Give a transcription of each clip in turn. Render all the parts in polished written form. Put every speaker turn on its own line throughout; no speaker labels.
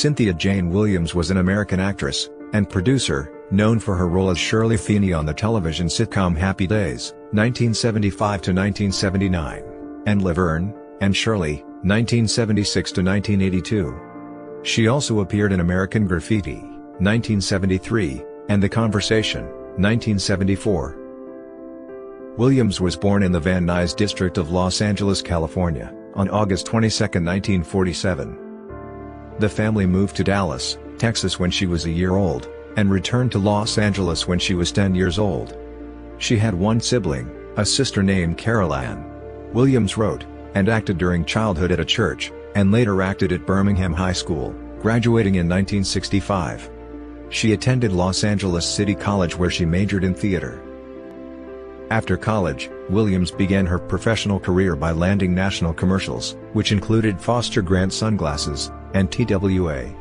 Cynthia Jane Williams was an American actress and producer, known for her role as Shirley Feeney on the television sitcom Happy Days, 1975–1979, and Laverne and Shirley, 1976–1982. She also appeared in American Graffiti, 1973, and The Conversation, 1974. Williams was born in the Van Nuys district of Los Angeles, California, on August 22, 1947. The family moved to Dallas, Texas when she was a year old, and returned to Los Angeles when she was 10 years old. She had one sibling, a sister named Carol Ann. Williams wrote and acted during childhood at a church, and later acted at Birmingham High School, graduating in 1965. She attended Los Angeles City College where she majored in theater. After college, Williams began her professional career by landing national commercials, which included Foster Grant sunglasses and TWA.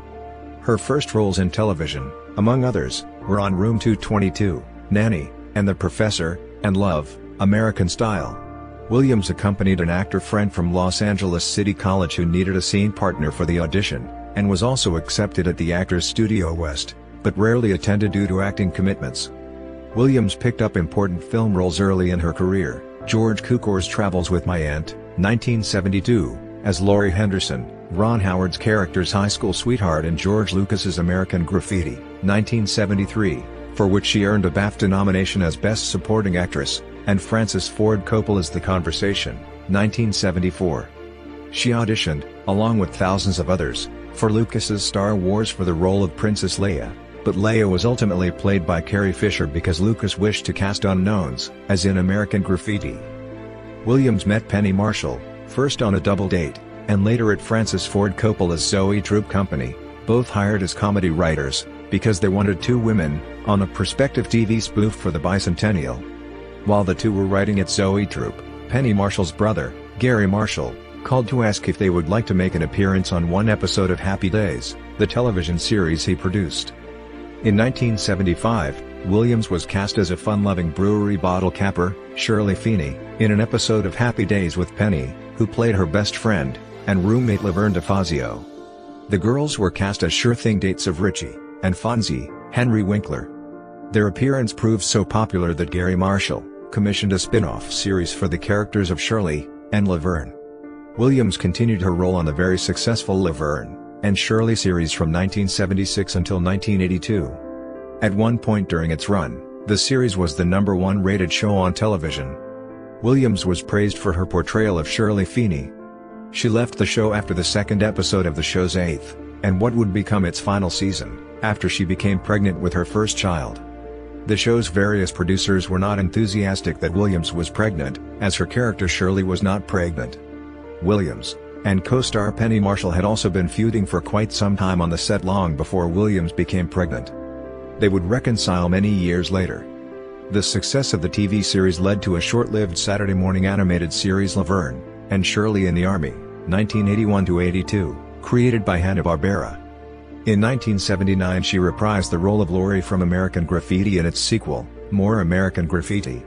Her first roles in television, among others, were on Room 222, Nanny, and The Professor, and Love, American Style. Williams accompanied an actor friend from Los Angeles City College who needed a scene partner for the audition, and was also accepted at the Actors Studio West, but rarely attended due to acting commitments. Williams picked up important film roles early in her career: George Cukor's Travels with My Aunt, 1972, as Laurie Henderson, Ron Howard's character's high school sweetheart in George Lucas's American Graffiti, 1973, for which she earned a BAFTA nomination as Best Supporting Actress, and Francis Ford Coppola's The Conversation, 1974. She auditioned, along with thousands of others, for Lucas's Star Wars for the role of Princess Leia, but Leia was ultimately played by Carrie Fisher because Lucas wished to cast unknowns, as in American Graffiti. Williams met Penny Marshall, first on a double date, and later at Francis Ford Coppola's Zoe Troop Company, both hired as comedy writers, because they wanted two women, on a prospective TV spoof for the bicentennial. While the two were writing at Zoe Troop, Penny Marshall's brother, Gary Marshall, called to ask if they would like to make an appearance on one episode of Happy Days, the television series he produced. In 1975, Williams was cast as a fun-loving brewery bottle capper, Shirley Feeney, in an episode of Happy Days with Penny, who played her best friend and roommate Laverne DeFazio. The girls were cast as sure thing dates of Richie and Fonzie, Henry Winkler. Their appearance proved so popular that Gary Marshall commissioned a spin-off series for the characters of Shirley and Laverne. Williams continued her role on the very successful Laverne and Shirley series from 1976 until 1982. At one point during its run, the series was the #1 rated show on television. Williams was praised for her portrayal of Shirley Feeney. She left the show after the second episode of the show's 8th, and what would become its final season, after she became pregnant with her first child. The show's various producers were not enthusiastic that Williams was pregnant, as her character Shirley was not pregnant. Williams and co-star Penny Marshall had also been feuding for quite some time on the set long before Williams became pregnant. They would reconcile many years later. The success of the TV series led to a short-lived Saturday morning animated series Laverne and Shirley in the Army, 1981–82, created by Hanna-Barbera. In 1979 she reprised the role of Laurie from American Graffiti in its sequel, More American Graffiti.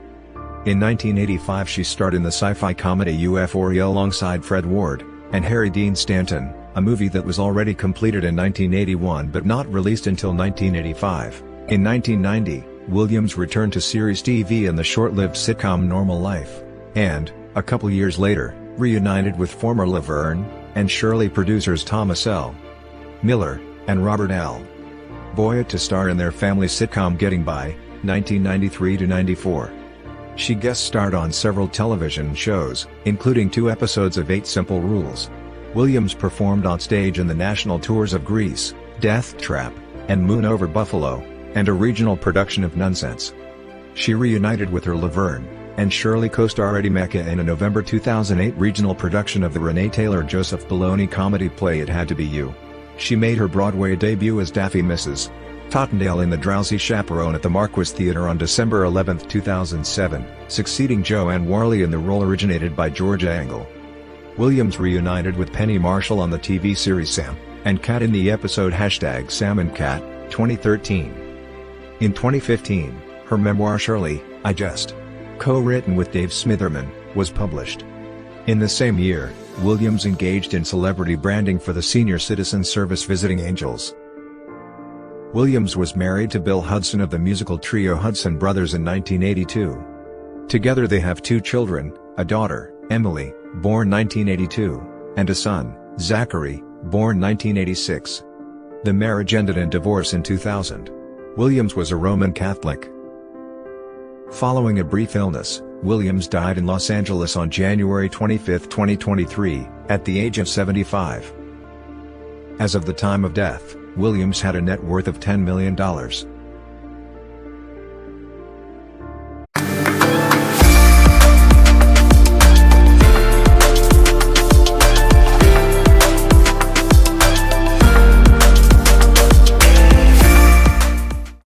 In 1985 she starred in the sci-fi comedy Euphoria alongside Fred Ward and Harry Dean Stanton, a movie that was already completed in 1981 but not released until 1985. In 1990, Williams returned to series TV in the short-lived sitcom Normal Life, and, a couple years later, reunited with former Laverne and Shirley producers Thomas L. Miller and Robert L. Boyd to star in their family sitcom Getting By, 1993–94. She guest starred on several television shows, including 2 episodes of 8 Simple Rules. Williams performed on stage in the national tours of Grease, Death Trap, and Moon Over Buffalo, and a regional production of Nonsense. She reunited with her Laverne and Shirley co-star Eddie Mecca in a November 2008 regional production of the Renee Taylor Joseph Bologna comedy play It Had to Be You. She made her Broadway debut as Daffy Mrs. Tottendale in The Drowsy Chaperone at the Marquis Theatre on December 11, 2007, succeeding Joanne Worley in the role originated by Georgia Engel. Williams reunited with Penny Marshall on the TV series Sam and Cat in the episode #Sam and Cat, 2013. In 2015, her memoir Shirley, I Just, co-written with Dave Smitherman, was published. In the same year, Williams engaged in celebrity branding for the Senior Citizen Service Visiting Angels. Williams was married to Bill Hudson of the musical trio Hudson Brothers in 1982. Together they have 2 children, a daughter, Emily, born 1982, and a son, Zachary, born 1986. The marriage ended in divorce in 2000. Williams was a Roman Catholic. Following a brief illness, Williams died in Los Angeles on January 25, 2023, at the age of 75. As of the time of death, Williams had a net worth of $10 million.